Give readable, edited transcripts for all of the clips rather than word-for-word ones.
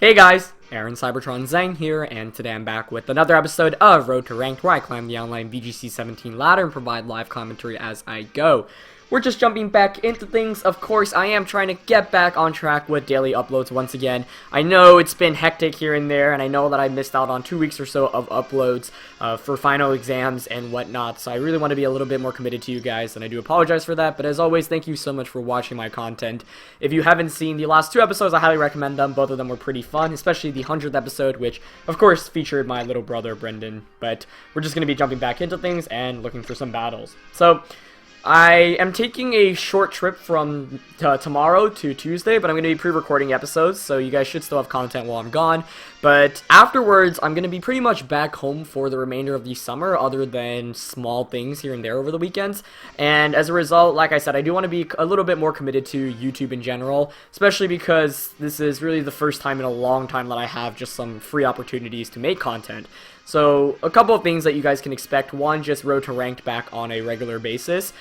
Hey guys, Aaron Cybertron Zhang here, and today I'm back with another episode of Road to Ranked, where I climb the online VGC 17 ladder and provide live commentary as I go. We're just jumping back into things. Of course, I am trying to get back on track with daily uploads once again. I know it's been hectic here and there, and I know that I missed out on 2 weeks or so of uploads for final exams and whatnot, so I really want to be a little bit more committed to you guys, and I do apologize for that. But as always, thank you so much for watching my content. If you haven't seen the last 2 episodes, I highly recommend them. Both of them were pretty fun, especially the 100th episode, which of course featured my little brother Brendan. But we're just going to be jumping back into things and looking for some battles. So I am taking a short trip from tomorrow to Tuesday, but I'm going to be pre-recording episodes, so you guys should still have content while I'm gone. But afterwards, I'm going to be pretty much back home for the remainder of the summer, other than small things here and there over the weekends. And as a result, like I said, I do want to be a little bit more committed to YouTube in general, especially because this is really the first time in a long time that I have just some free opportunities to make content. So, a couple of things that you guys can expect. One, just Road to Ranked back on a regular basis.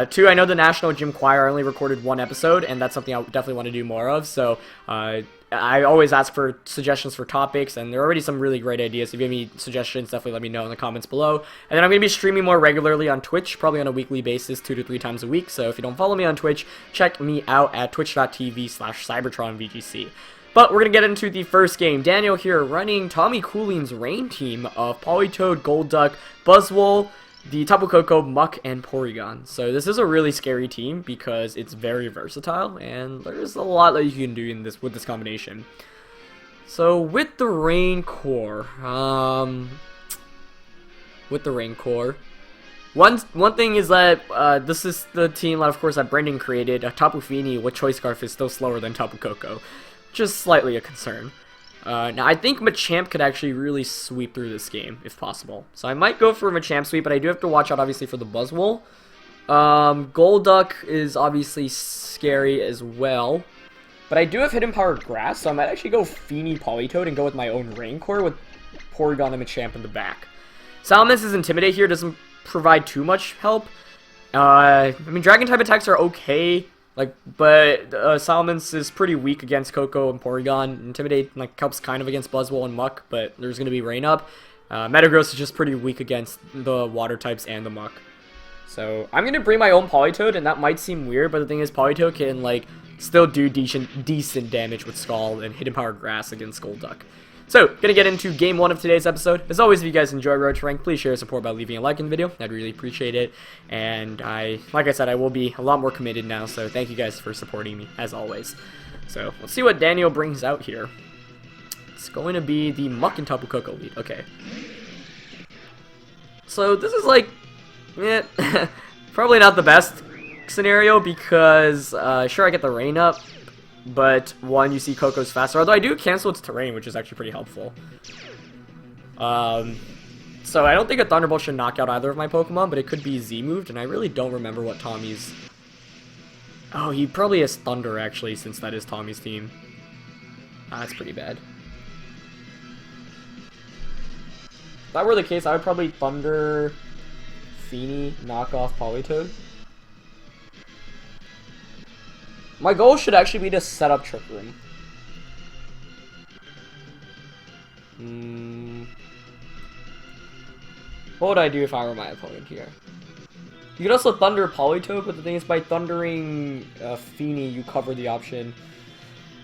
Two, I know the National Gym Choir only recorded 1 episode, and that's something I definitely want to do more of. So, I always ask for suggestions for topics, and there are already some really great ideas. If you have any suggestions, definitely let me know in the comments below. And then I'm going to be streaming more regularly on Twitch, probably on a weekly basis, 2 to 3 times a week. So, if you don't follow me on Twitch, check me out at twitch.tv/CybertronVGC. But we're going to get into the first game. Daniel here running Tommy Cooleen's rain team of Politoed, Golduck, Buzzwole, the Tapu Koko, Muck, and Porygon. So this is a really scary team because it's very versatile, and there's a lot that you can do in this with this combination. So with the Rain Core, one thing is that this is the team that, of course, that Brendan created. Tapu Fini with Choice Scarf is still slower than Tapu Koko. Just slightly a concern. Now, I think Machamp could actually really sweep through this game, if possible. So I might go for a Machamp sweep, but I do have to watch out, obviously, for the Buzzwole. Golduck is obviously scary as well. But I do have Hidden Power Grass, so I might actually go Fini Politoed and go with my own Rain Core with Porygon and Machamp in the back. Salamence' Intimidate here doesn't provide too much help. I mean, Dragon-type attacks are okay. But Salamence is pretty weak against Koko and Porygon. Intimidate helps kind of against Buzzwole and Muck, but there's going to be Rain Up. Metagross is just pretty weak against the Water types and the Muck. So I'm going to bring my own Politoed, and that might seem weird, but the thing is Politoed can still do decent damage with Scald and Hidden Power Grass against Golduck. So, gonna get into game 1 of today's episode. As always, if you guys enjoy Road to Rank, please share your support by leaving a like in the video. I'd really appreciate it. And like I said, I will be a lot more committed now, so thank you guys for supporting me, as always. So, let's see what Daniel brings out here. It's going to be the Muck and Tapu Koko lead. Okay. So, this is probably not the best scenario because, sure, I get the Rain Up. But, one, you see Koko's faster. Although I do cancel its terrain, which is actually pretty helpful. So I don't think a Thunderbolt should knock out either of my Pokemon, but it could be Z-moved, and I really don't remember what Tommy's... Oh, he probably has Thunder, actually, since that is Tommy's team. That's pretty bad. If that were the case, I would probably Thunder, Fini, knock off Politoed. My goal should actually be to set up Trick Room. What would I do if I were my opponent here? You could also Thunder Politoed, but the thing is, by thundering Fini, you cover the option.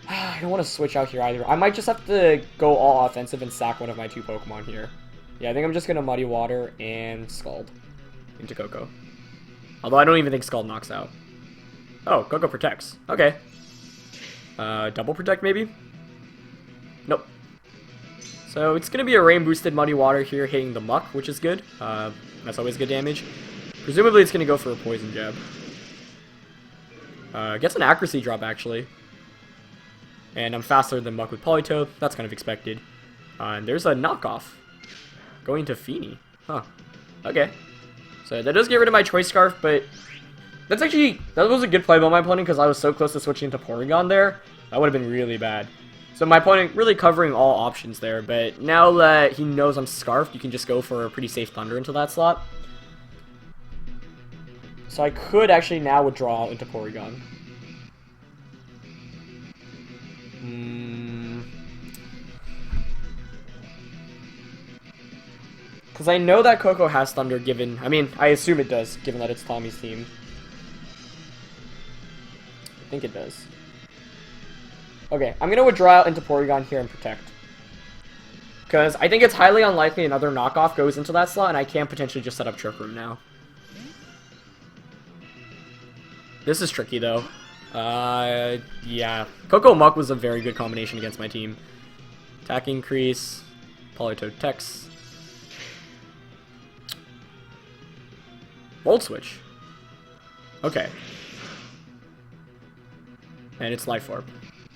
I don't want to switch out here either. I might just have to go all offensive and sack one of my 2 Pokemon here. Yeah, I think I'm just going to Muddy Water and Scald into Koko. Although I don't even think Scald knocks out. Oh, Koko protects. Okay. Double protect, maybe? Nope. So, it's going to be a rain-boosted Muddy Water here hitting the Muck, which is good. That's always good damage. Presumably, it's going to go for a Poison Jab. Gets an accuracy drop, actually. And I'm faster than Muck with Politoed. That's kind of expected. And there's a knockoff. Going to Fini. Huh. Okay. So, that does get rid of my Choice Scarf, but... that was a good play by my opponent because I was so close to switching to Porygon there. That would have been really bad. So my opponent really covering all options there, but now that he knows I'm Scarfed, you can just go for a pretty safe Thunder into that slot. So I could actually now withdraw into Porygon. Because I know that Coco has Thunder given... I mean, I assume it does, given that it's Tommy's team. I think it does. Okay, I'm going to withdraw out into Porygon here and protect. Because I think it's highly unlikely another knockoff goes into that slot, and I can potentially just set up Trick Room now. This is tricky, though. Yeah. Coco Muck was a very good combination against my team. Attack increase. Politoed Tex. Volt Switch. Okay. And it's Life Orb.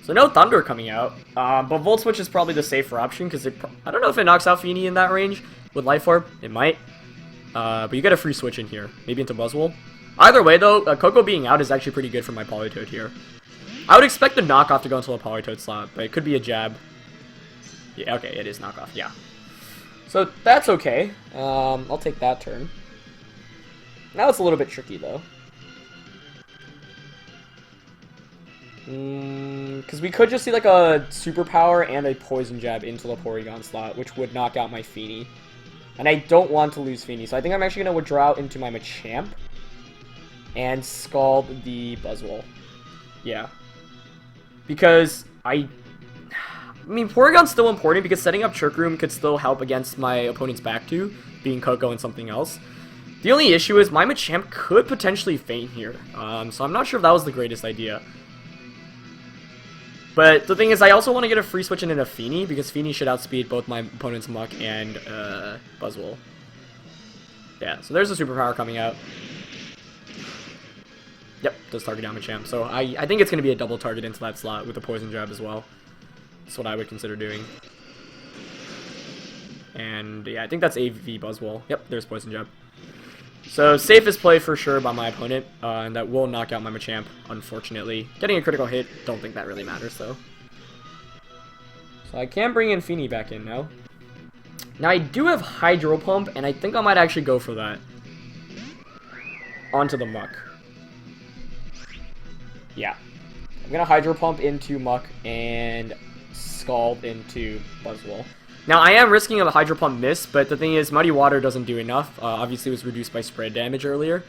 So no Thunder coming out, but Volt Switch is probably the safer option, because I don't know if it knocks out Feeny in that range with Life Orb. It might. But you get a free switch in here. Maybe into Buzzwole. Either way, though, Coco being out is actually pretty good for my Politoed here. I would expect the knockoff to go into a Politoed slot, but it could be a jab. Yeah, okay, it is knockoff, yeah. So that's okay. I'll take that turn. Now it's a little bit tricky, though. Because we could just see like a Superpower and a Poison Jab into the Porygon slot, which would knock out my Feeny. And I don't want to lose Feeny, so I think I'm actually going to withdraw out into my Machamp and Scald the Buzzwole. Yeah. Because I mean, Porygon's still important because setting up Trick Room could still help against my opponent's back two, being Coco and something else. The only issue is my Machamp could potentially faint here, so I'm not sure if that was the greatest idea. But the thing is, I also want to get a free switch in a Feeny, because Feeny should outspeed both my opponent's Muck and Buzzwole. Yeah, so there's a Superpower coming out. Yep, does target down Machamp. So I think it's going to be a double target into that slot with a Poison Jab as well. That's what I would consider doing. And yeah, I think that's AV Buzzwole. Yep, there's Poison Jab. So safest play for sure by my opponent, and that will knock out my Machamp, unfortunately. Getting a critical hit, don't think that really matters though. So I can bring in Feeny back in now. Now I do have Hydro Pump, and I think I might actually go for that. Onto the Muck. Yeah. I'm gonna Hydro Pump into Muck and Scald into Buzzwole. Now, I am risking a Hydro Pump miss, but the thing is, Muddy Water doesn't do enough. Obviously, it was reduced by spread damage earlier.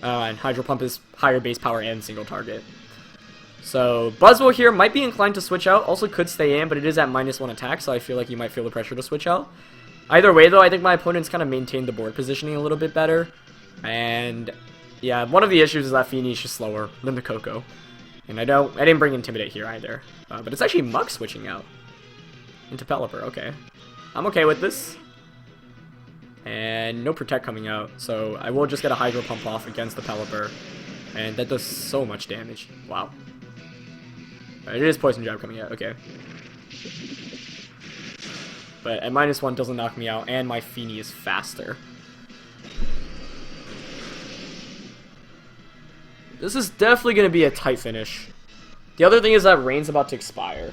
And Hydro Pump is higher base power and single target. So, Buzzwole here might be inclined to switch out. Also could stay in, but it is at -1 attack, so I feel like you might feel the pressure to switch out. Either way, though, I think my opponent's kind of maintained the board positioning a little bit better. And, yeah, one of the issues is that Feeny is just slower than the Coco. And I didn't bring Intimidate here either. But it's actually Muck switching out. Into Pelipper, okay. I'm okay with this. And no Protect coming out, so I will just get a Hydro Pump off against the Pelipper. And that does so much damage. Wow. It is Poison Jab coming out, okay. But at -1 doesn't knock me out, and my Feeny is faster. This is definitely going to be a tight finish. The other thing is that Rain's about to expire.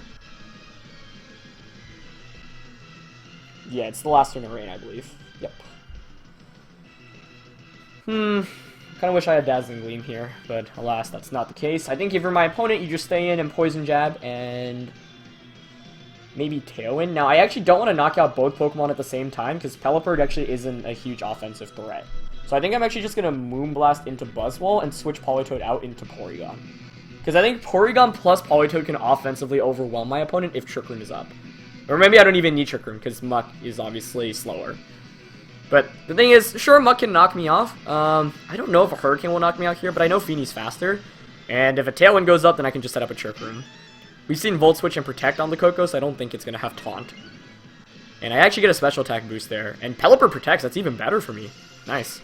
Yeah, it's the last turn of Rain, I believe. Yep. Kind of wish I had Dazzling Gleam here, but alas, that's not the case. I think if you're my opponent, you just stay in and Poison Jab and maybe Tailwind. Now, I actually don't want to knock out both Pokemon at the same time, because Pelipper actually isn't a huge offensive threat. So I think I'm actually just going to Moonblast into Buzzwole and switch Politoed out into Porygon. Because I think Porygon plus Politoed can offensively overwhelm my opponent if Trick Room is up. Or maybe I don't even need Trick Room, because Muck is obviously slower. But the thing is, sure, Muck can knock me off. I don't know if a Hurricane will knock me out here, but I know Feeny's faster. And if a Tailwind goes up, then I can just set up a Trick Room. We've seen Volt Switch and Protect on the Coco, so I don't think it's going to have Taunt. And I actually get a Special Attack boost there. And Pelipper protects, that's even better for me. Nice.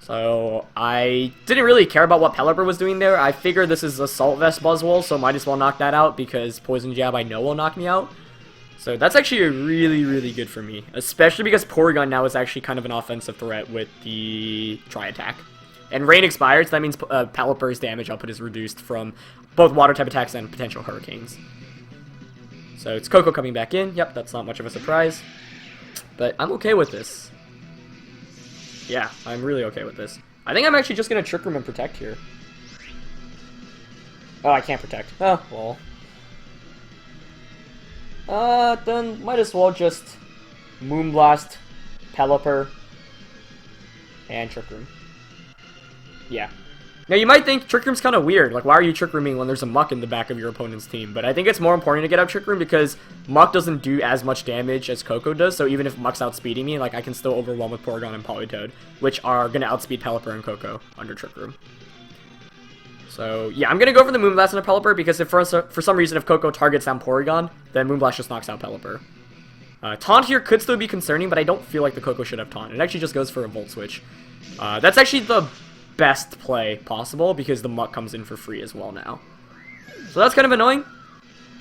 So, I didn't really care about what Pelipper was doing there. I figured this is Assault Vest Buzzwole, so might as well knock that out, because Poison Jab I know will knock me out. So that's actually really, really good for me. Especially because Porygon now is actually kind of an offensive threat with the Tri-Attack. And Rain expires, so that means Pelipper's damage output is reduced from both Water-type attacks and potential Hurricanes. So it's Coco coming back in. Yep, that's not much of a surprise. But I'm okay with this. Yeah, I'm really okay with this. I think I'm actually just going to Trick Room and Protect here. Oh, I can't Protect. Oh, well. Then might as well just Moonblast Pelipper, and Trick Room. Yeah. Now, you might think Trick Room's kind of weird. Like, why are you Trick Rooming when there's a Muck in the back of your opponent's team? But I think it's more important to get out Trick Room because Muck doesn't do as much damage as Coco does. So even if Muck's outspeeding me, like, I can still overwhelm with Porygon and Politoed, which are going to outspeed Pelipper and Coco under Trick Room. So, yeah, I'm going to go for the Moonblast and a Pelipper because if for some reason if Coco targets down Porygon, then Moonblast just knocks out Pelipper. Taunt here could still be concerning, but I don't feel like the Coco should have Taunt. It actually just goes for a Volt Switch. That's actually the best play possible because the Muck comes in for free as well now. So that's kind of annoying.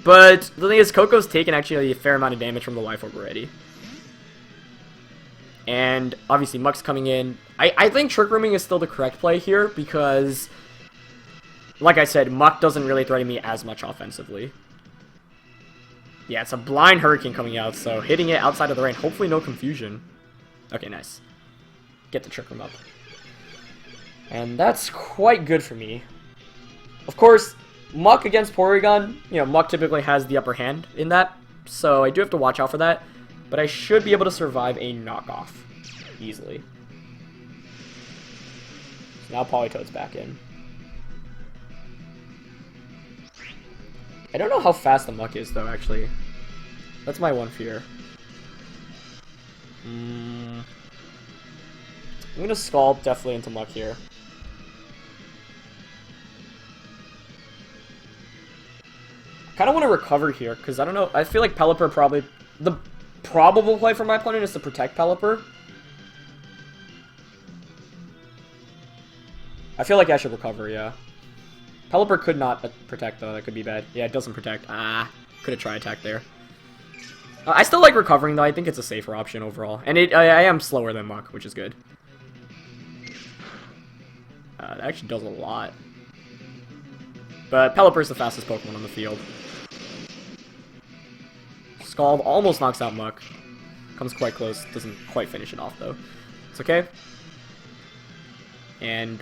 But the thing is, Coco's taken actually a fair amount of damage from the Life Orb already. And obviously Muck's coming in. I think Trick Rooming is still the correct play here because, like I said, Muck doesn't really threaten me as much offensively. Yeah, it's a Blind Hurricane coming out, so hitting it outside of the rain. Hopefully no confusion. Okay, nice. Get the Trick Room up. And that's quite good for me. Of course, Muck against Porygon, you know, Muck typically has the upper hand in that, so I do have to watch out for that. But I should be able to survive a knockoff easily. So now Politoed's back in. I don't know how fast the Muck is, though, actually. That's my one fear. I'm gonna Scald definitely into Muck here. I kind of want to recover here, because I don't know, I feel like Pelipper probably... The probable play for my opponent is to protect Pelipper. I feel like I should recover, yeah. Pelipper could not protect, though. That could be bad. Yeah, it doesn't protect. Could have tried attack there. I still like recovering, though. I think it's a safer option overall. And I am slower than Muck, which is good. That actually does a lot. But Pelipper's the fastest Pokemon on the field. Scald almost knocks out Muck. Comes quite close. Doesn't quite finish it off, though. It's okay. And...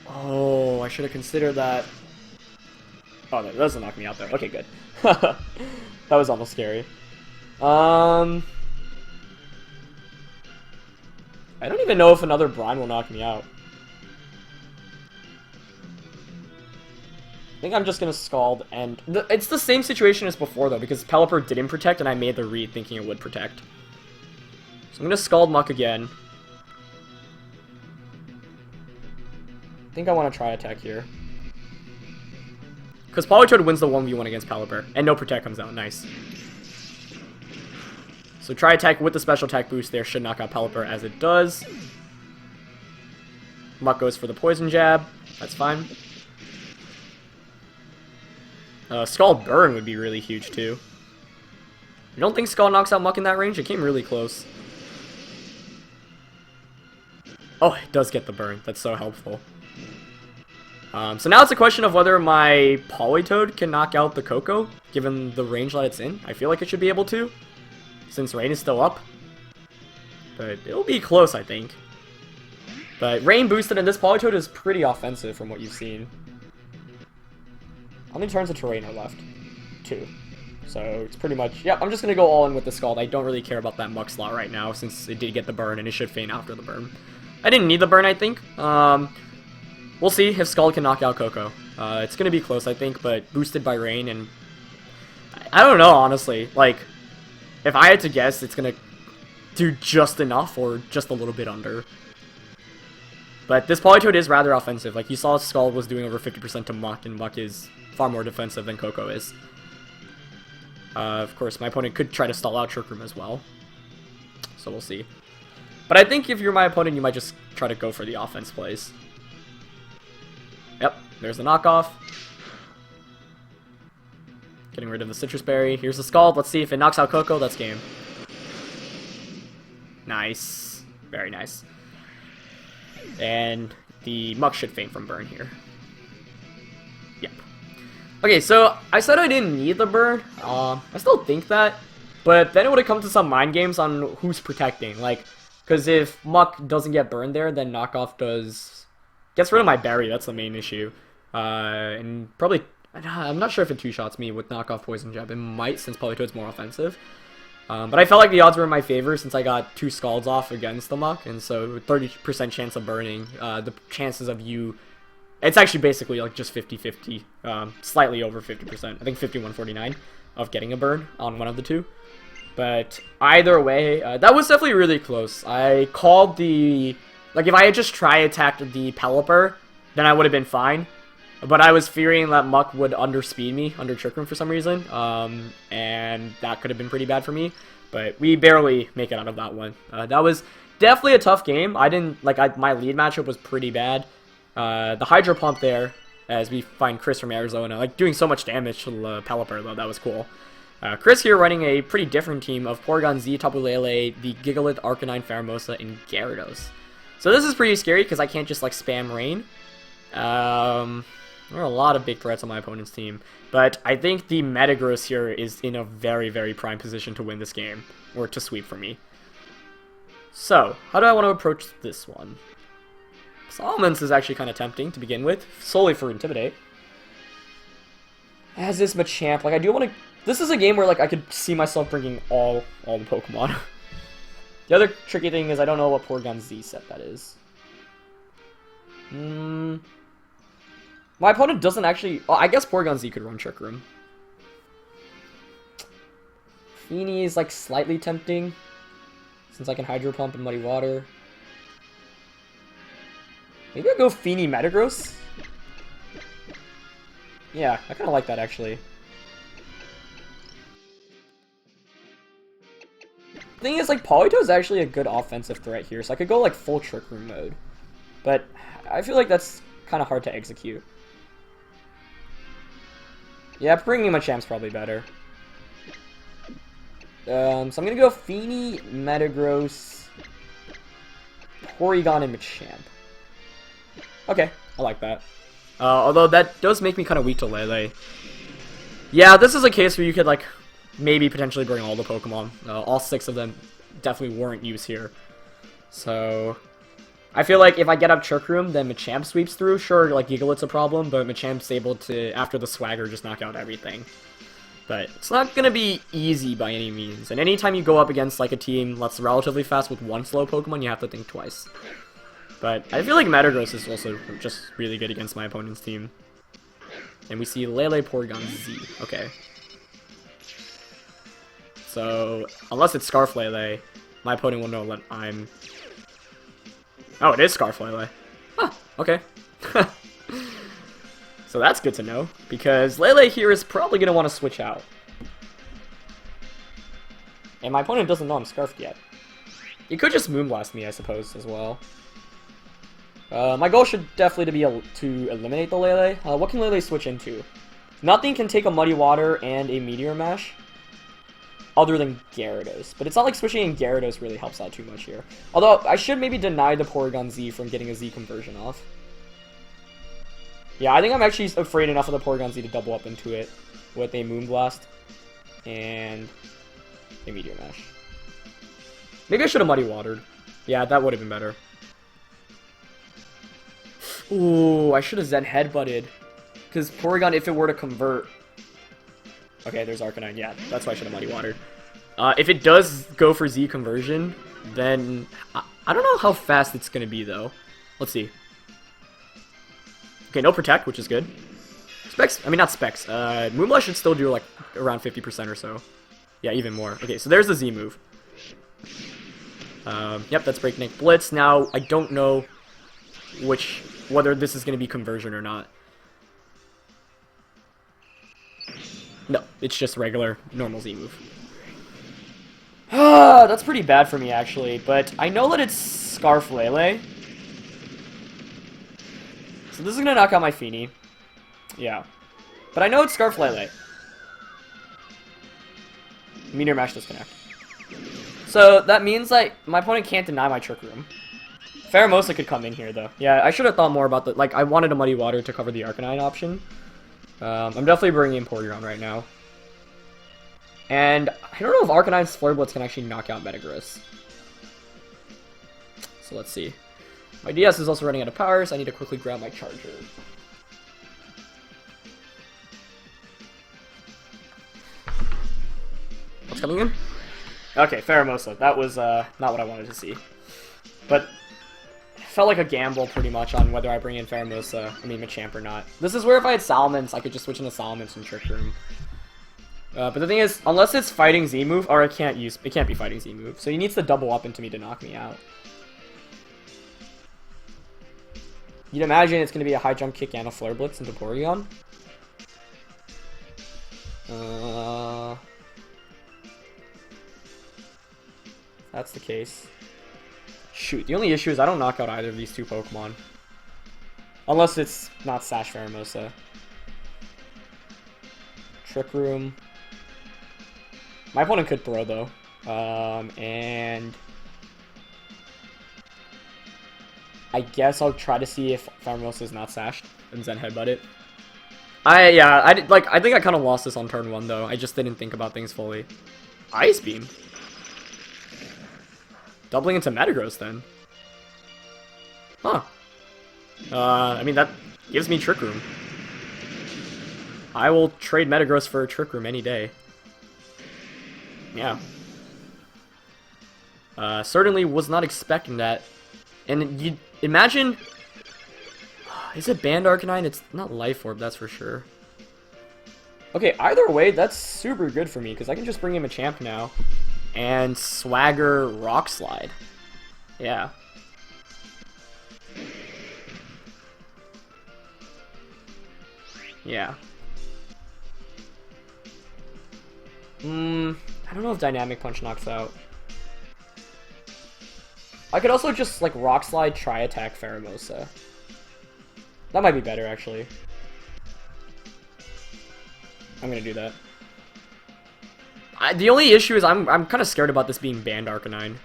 oh, I should have considered that. Oh, that doesn't knock me out there. Okay, good. That was almost scary. I don't even know if another Brine will knock me out. I think I'm just gonna Scald, and it's the same situation as before, though, because Pelipper didn't protect, and I made the read thinking it would protect. So I'm gonna Scald Muck again. I think I want to try attack here. Because Politoed wins the 1v1 against Pelipper, and no protect comes out. Nice. So try attack with the special attack boost there should knock out Pelipper as it does. Muck goes for the poison jab. That's fine. Scald Burn would be really huge too. I don't think Scald knocks out Muck in that range. It came really close. Oh, it does get the burn. That's so helpful. So now it's a question of whether my Politoed can knock out the Coco, given the range that it's in. I feel like it should be able to, since Rain is still up. But it'll be close, I think. But Rain boosted, and this Politoed is pretty offensive from what you've seen. How many turns of terrain are left? 2. So it's pretty much... yep, I'm just going to go all in with the Scald. I don't really care about that Muck slot right now, since it did get the burn, and it should feign after the burn. I didn't need the burn, I think. We'll see if Scald can knock out Coco. It's going to be close, I think, but boosted by Rain, and... I don't know, honestly. Like, if I had to guess, it's going to do just enough or just a little bit under. But this Politoed is rather offensive. Like, you saw Scald was doing over 50% to Muck, and Muck is far more defensive than Coco is. Of course, my opponent could try to stall out Trick Room as well. So we'll see. But I think if you're my opponent, you might just try to go for the offense plays. Yep, there's the knockoff. Getting rid of the Citrus Berry. Here's the Scald. Let's see if it knocks out Coco. That's game. Nice. Very nice. And the Muck should faint from burn here. Yep. Okay, so I said I didn't need the burn. I still think that. But then it would have come to some mind games on who's protecting. Like, because if Muck doesn't get burned there, then knockoff gets rid of my berry. That's the main issue. And probably... I'm not sure if it two-shots me with knockoff Poison Jab. It might, since Politoed's more offensive. But I felt like the odds were in my favor since I got 2 Scalds off against the Muck, and so 30% chance of burning, the chances of you... It's actually basically like just 50-50, slightly over 50%. I think 51-49 of getting a burn on one of the two. But either way, that was definitely really close. I called the... Like, if I had just try-attacked the Pelipper, then I would have been fine. But I was fearing that Muck would underspeed me, under Trick Room for some reason. And that could have been pretty bad for me. But we barely make it out of that one. That was definitely a tough game. I didn't... Like, my lead matchup was pretty bad. The Hydro Pump there, as we find Chris from Arizona, like, doing so much damage to the Pelipper, though. That was cool. Chris here running a pretty different team of Porygon Z, Tapu Lele, the Gigalith, Arcanine, Pheromosa, and Gyarados. So this is pretty scary because I can't just like spam Rain. There are a lot of big threats on my opponent's team, but I think the Metagross here is in a very, very prime position to win this game, or to sweep for me. So, how do I want to approach this one? Salamence is actually kind of tempting to begin with, solely for Intimidate. As is Machamp, like I do want to... This is a game where like I could see myself bringing all the Pokemon. The other tricky thing is I don't know what Porygon Z set that is. My opponent doesn't actually... Oh, I guess Porygon Z could run Trick Room. Feeny is like slightly tempting, since I can Hydro Pump and Muddy Water. Maybe I'll go Feeny Metagross? Yeah, I kind of like that actually. Thing is, like, Polito is actually a good offensive threat here, so I could go, like, full Trick Room mode. But I feel like that's kind of hard to execute. Yeah, bringing Machamp's probably better. So I'm gonna go Feeny, Metagross, Porygon, and Machamp. Okay, I like that. Although that does make me kind of weak to Lele. Yeah, this is a case where you could, like... maybe potentially bring all the Pokemon. All 6 of them definitely warrant use here. So, I feel like if I get up Trick Room, then Machamp sweeps through. Sure, like, Gigalith's a problem, but Machamp's able to, after the Swagger, just knock out everything. But it's not going to be easy by any means. And anytime you go up against, like, a team that's relatively fast with one slow Pokemon, you have to think twice. But I feel like Metagross is also just really good against my opponent's team. And we see Lele, Porygon, Z. Okay. So, unless it's Scarf Lele, my opponent will know that I'm... Oh, it is Scarf Lele. Huh, okay. So that's good to know, because Lele here is probably going to want to switch out. And my opponent doesn't know I'm Scarfed yet. He could just Moonblast me, I suppose, as well. My goal should definitely be to eliminate the Lele. What can Lele switch into? Nothing can take a Muddy Water and a Meteor Mash. Other than Gyarados. But it's not like switching in Gyarados really helps out too much here. Although, I should maybe deny the Porygon Z from getting a Z conversion off. Yeah, I think I'm actually afraid enough of the Porygon Z to double up into it with a Moonblast and a Meteor Mash. Maybe I should have Muddy Watered. Yeah, that would have been better. Ooh, I should have Zen Headbutted. Because Porygon, if it were to convert... Okay, there's Arcanine. Yeah, that's why I should have Muddy Watered. If it does go for Z conversion, then... I don't know how fast it's going to be, though. Let's see. Okay, no Protect, which is good. Specs... I mean, not Specs. Moonblast should still do, like, around 50% or so. Yeah, even more. Okay, so there's the Z move. Yep, that's Breakneck Blitz. Now, I don't know whether this is going to be conversion or not. No, it's just regular, normal Z move. That's pretty bad for me, actually, but I know that it's Scarf Lele. So this is going to knock out my Feeny. Yeah. But I know it's Scarf Lele. Meteor Mash disconnect. So that means, like, my opponent can't deny my Trick Room. Pheromosa could come in here, though. Yeah, I should have thought more about the... Like, I wanted a Muddy Water to cover the Arcanine option. I'm definitely bringing in Porygon right now. And I don't know if Arcanine's Flare Blitz can actually knock out Metagross. So let's see. My DS is also running out of power, so I need to quickly grab my charger. What's coming in? Okay, Pheromosa. That was not what I wanted to see. But it felt like a gamble pretty much on whether I bring in Pheromosa, I mean Machamp or not. This is where if I had Salamence, I could just switch into Salamence and Trick Room. But the thing is, unless it's Fighting Z move, or it can't be Fighting Z move, so he needs to double up into me to knock me out. You'd imagine it's going to be a high jump kick and a Flare Blitz into Porygon. If that's the case. Shoot, the only issue is I don't knock out either of these two Pokemon. Unless it's not Sash Pheromosa. Trick Room. My opponent could throw, though. And I guess I'll try to see if Pheromosa is not sashed and Zen Headbutt it. I think I kind of lost this on turn 1, though. I just didn't think about things fully. Ice Beam. Doubling into Metagross, then. Huh. I mean, that gives me Trick Room. I will trade Metagross for a Trick Room any day. Yeah. Certainly was not expecting that. And you imagine... Is it Band Arcanine? It's not Life Orb, that's for sure. Okay, either way, that's super good for me, because I can just bring in Machamp now. And Swagger Rock Slide. Yeah. Yeah. I don't know if Dynamic Punch knocks out. I could also just, like, Rock Slide, Tri-Attack Pheromosa. That might be better, actually. I'm gonna do that. The only issue is I'm kind of scared about this being Band Arcanine.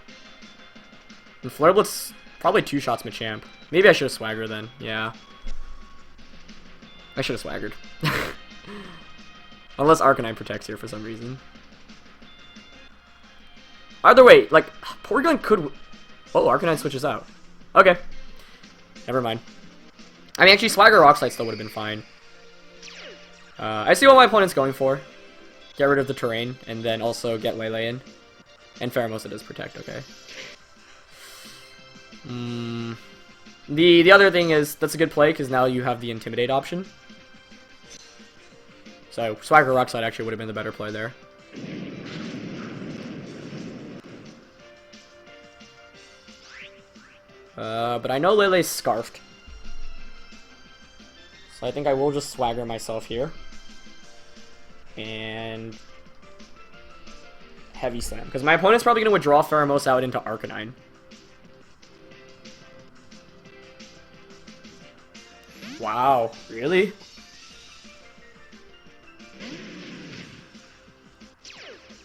And Flare Blitz probably two-shots Machamp. Maybe I should have Swaggered then. Yeah. I should have Swaggered. Unless Arcanine protects here for some reason. Either way, like, Porygon could... Oh, Arcanine switches out. Okay. Never mind. I mean, actually, Swagger Rock Slide still would have been fine. I see what my opponent's going for. Get rid of the terrain, and then also get Lele in. And Pheromosa does protect, okay. The other thing is, that's a good play, because now you have the Intimidate option. So, Swagger Rock Slide actually would have been the better play there. But I know Lele's Scarfed. So I think I will just Swagger myself here. And... Heavy Slam. Because my opponent's probably going to withdraw Pheromosa out into Arcanine. Wow, really?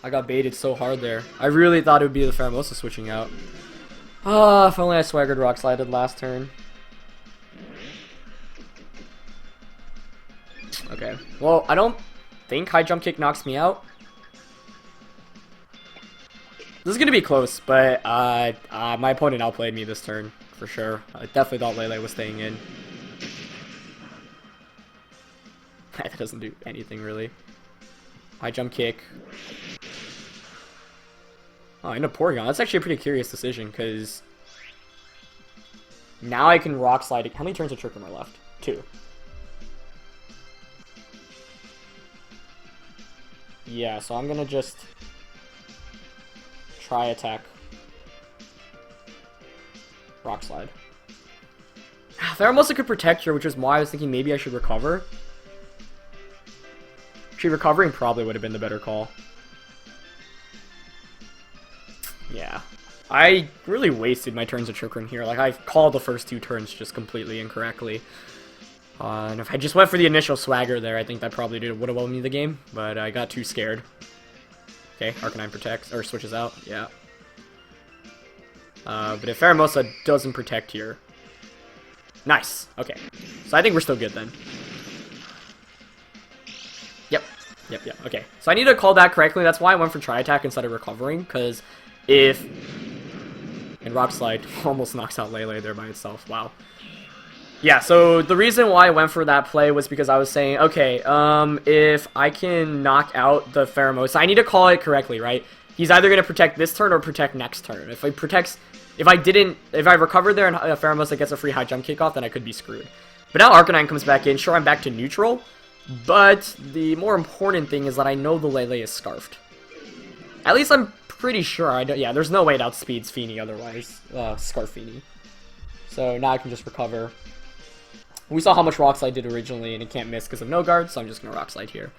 I got baited so hard there. I really thought it would be the Pheromosa switching out. Ah, if only I Swaggered Rock Slided last turn. Okay, well, I don't think High Jump Kick knocks me out. This is going to be close, but my opponent outplayed me this turn, for sure. I definitely thought Lele was staying in. That doesn't do anything, really. High Jump Kick. Oh, into Porygon. That's actually a pretty curious decision, because now I can Rock Slide. How many turns of Trick Room are left? 2. Yeah, so I'm gonna just Tri-Attack Rock Slide. Pheromosa could protect here, which is why I was thinking maybe I should recover. Actually, recovering probably would have been the better call. Yeah. I really wasted my turns of Trick Room here. Like, I called the first 2 turns just completely incorrectly. And if I just went for the initial Swagger there, I think that probably would have won me the game. But I got too scared. Okay, Arcanine protects, or switches out. Yeah. But if Pheromosa doesn't protect here... Nice. Okay. So I think we're still good then. Yep. Okay. So I need to call that correctly. That's why I went for Tri-Attack instead of recovering. Because if... And Rock Slide almost knocks out Lele there by itself. Wow. Yeah, so the reason why I went for that play was because I was saying, okay, if I can knock out the Pheromosa, I need to call it correctly, right? He's either going to protect this turn or protect next turn. If I recover there and Pheromosa gets a free high jump kickoff, then I could be screwed. But now Arcanine comes back in. Sure, I'm back to neutral, but the more important thing is that I know the Lele is scarfed. At least I'm pretty sure. Yeah, there's no way it outspeeds Feeny otherwise. Scarf Feeny. So now I can just recover. We saw how much Rock Slide did originally, and it can't miss because of no guard, so I'm just going to Rock Slide here.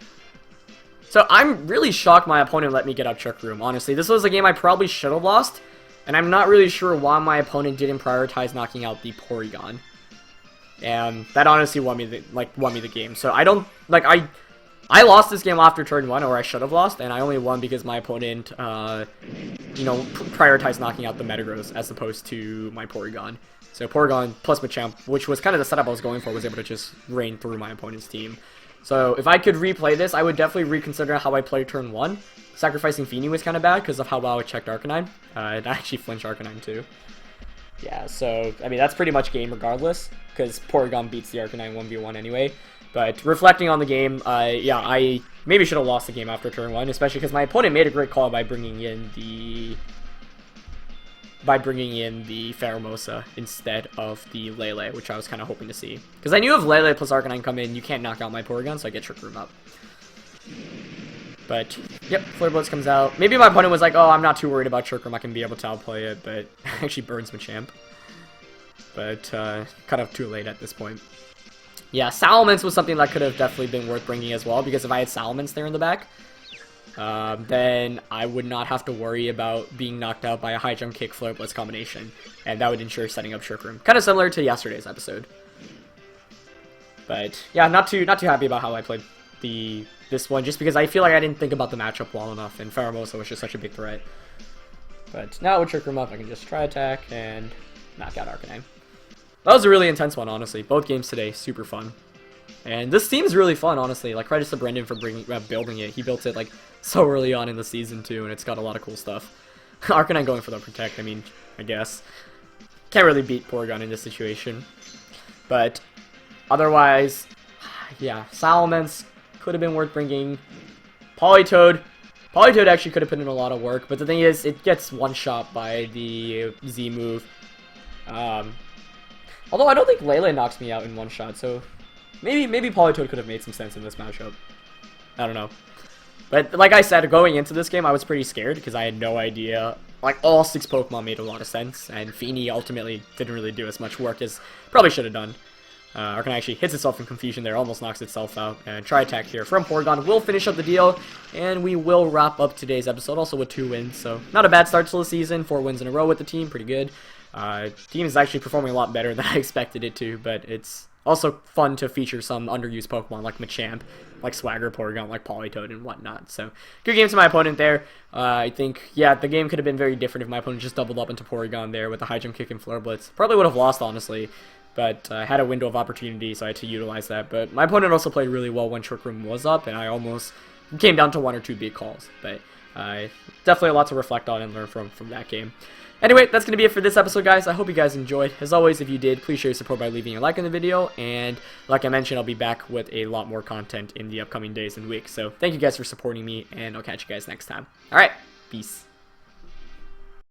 So I'm really shocked my opponent let me get up Trick Room, honestly. This was a game I probably should have lost, and I'm not really sure why my opponent didn't prioritize knocking out the Porygon. And that honestly won me the game. So I don't, I lost this game after turn 1, or I should have lost, and I only won because my opponent, prioritized knocking out the Metagross as opposed to my Porygon. So Porygon plus Machamp, which was kind of the setup I was going for, was able to just rain through my opponent's team. So if I could replay this, I would definitely reconsider how I played turn 1. Sacrificing Feeny was kind of bad because of how well I checked Arcanine. It actually flinched Arcanine too. Yeah, so, I mean, that's pretty much game regardless, because Porygon beats the Arcanine 1v1 anyway. But reflecting on the game, yeah, I maybe should have lost the game after turn 1, especially because my opponent made a great call by bringing in the Pheromosa instead of the Lele, which I was kind of hoping to see. Because I knew if Lele plus Arcanine come in, you can't knock out my Porygon, so I get Trick Room up. But, yep, Flare Blitz comes out. Maybe my opponent was like, oh, I'm not too worried about Trick Room, I can be able to outplay it, but actually burns Machamp. But, kind of too late at this point. Yeah, Salamence was something that could have definitely been worth bringing as well, because if I had Salamence there in the back, then I would not have to worry about being knocked out by a high jump kick Flare Blitz combination, and that would ensure setting up Trick Room. Kind of similar to yesterday's episode. But, yeah, not too happy about how I played this one, just because I feel like I didn't think about the matchup well enough, and Pheromosa was just such a big threat. But now with Trick Room up, I can just try attack and knock out Arcanine. That was a really intense one, honestly. Both games today, super fun. And this team's really fun, honestly. Like, credits to Brendan for building it. He built it, like, so early on in the season, too, and it's got a lot of cool stuff. Arcanine going for the Protect, I mean, I guess. Can't really beat Porygon in this situation. But, otherwise, yeah, Salamence could have been worth bringing. Politoed actually could have put in a lot of work, but the thing is, it gets one-shot by the Z move. Although I don't think Lele knocks me out in one shot, so maybe Politoed could have made some sense in this matchup. I don't know. But like I said, going into this game, I was pretty scared because I had no idea. Like, all 6 Pokemon made a lot of sense, and Feeny ultimately didn't really do as much work as probably should have done. Arcanine actually hits itself in confusion there, almost knocks itself out. And try attack here from Porygon will finish up the deal, and we will wrap up today's episode also with 2 wins. So not a bad start to the season, 4 wins in a row with the team, pretty good. Team is actually performing a lot better than I expected it to, but it's also fun to feature some underused Pokemon like Machamp, like Swagger, Porygon, like Politoed, and whatnot. So, good game to my opponent there. I think, yeah, the game could have been very different if my opponent just doubled up into Porygon there with the high jump kick and Flare Blitz. Probably would have lost, honestly, but I had a window of opportunity, so I had to utilize that. But my opponent also played really well when Trick Room was up, and I almost came down to 1 or 2 big calls. But definitely a lot to reflect on and learn from that game. Anyway, that's going to be it for this episode, guys. I hope you guys enjoyed. As always, if you did, please show your support by leaving a like on the video. And like I mentioned, I'll be back with a lot more content in the upcoming days and weeks. So thank you guys for supporting me, and I'll catch you guys next time. All right, peace.